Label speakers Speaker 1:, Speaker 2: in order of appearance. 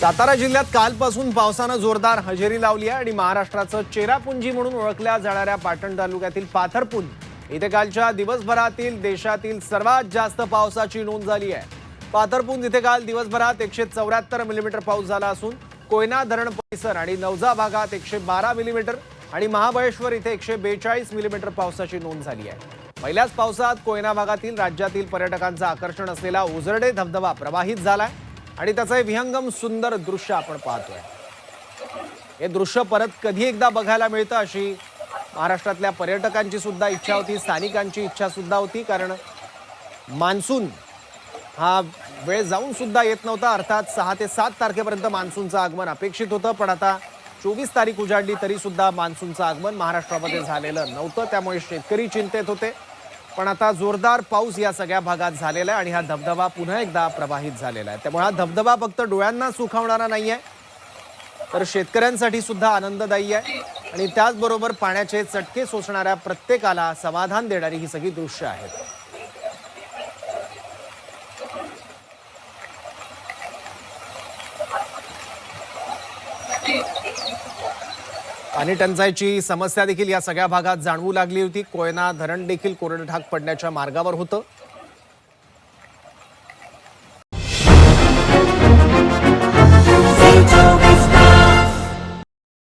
Speaker 1: सातारा जिल्ह्यात कालपासून पावसानं जोरदार हजेरी लावली आहे आणि महाराष्ट्राचं चेरापुंजी म्हणून ओळखल्या जाणाऱ्या पाटण तालुक्यातील पाथरपुंज इथे कालच्या दिवसभरातील देशातील सर्वात जास्त पावसाची नोंद झाली आहे। पाथरपुंज इथे काल दिवसभरात 174 मिलीमीटर पाऊस झाला असून कोयना धरण परिसर आणि नवजा भागात 112 मिलीमीटर आणि महाबळेश्वर इथे 142 मिलीमीटर पावसाची नोंद झाली आहे। पहिल्याच पावसात कोयना भागातील राज्यातील पर्यटकांचं आकर्षण असलेला ओझरडे धबधबा प्रवाहित झालाय आणि त्याचं विहंगम सुंदर दृश्य आपण पाहतोय। हे दृश्य परत कधी एकदा बघायला मिळतं अशी महाराष्ट्रातल्या पर्यटकांची सुद्धा इच्छा होती, स्थानिकांची इच्छा सुद्धा होती, कारण मान्सून हा वेळ जाऊन सुद्धा येत नव्हता। अर्थात 6 ते 7 तारखेपर्यंत मान्सूनचं आगमन अपेक्षित होतं, पण आता 24 तारीख उजाडली तरी सुद्धा मान्सूनचं आगमन महाराष्ट्रामध्ये झालेलं नव्हतं। त्यामुळे शेतकरी चिंतेत होते, पण आता जोरदार पाऊस या सगळ्या भागात झालेला आहे आणि हा धबधबा पुन्हा एकदा प्रवाहित झालेला आहे। त्यामुळे हा धबधबा फक्त डोळ्यांना सुखावणारा नाहीये, तर शेतकऱ्यांसाठी सुद्धा आनंददायी आहे आणि त्याचबरोबर पाण्याचे चटके सोसणाऱ्या प्रत्येकाला समाधान देणारी ही सगळी दृश्य आहेत। पाणी टंचाईची समस्या देखील या सगळ्या भागात जाणवू लागली होती। कोयना धरण देखील कोरडे ढाक पडण्याच्या मार्गावर होतं।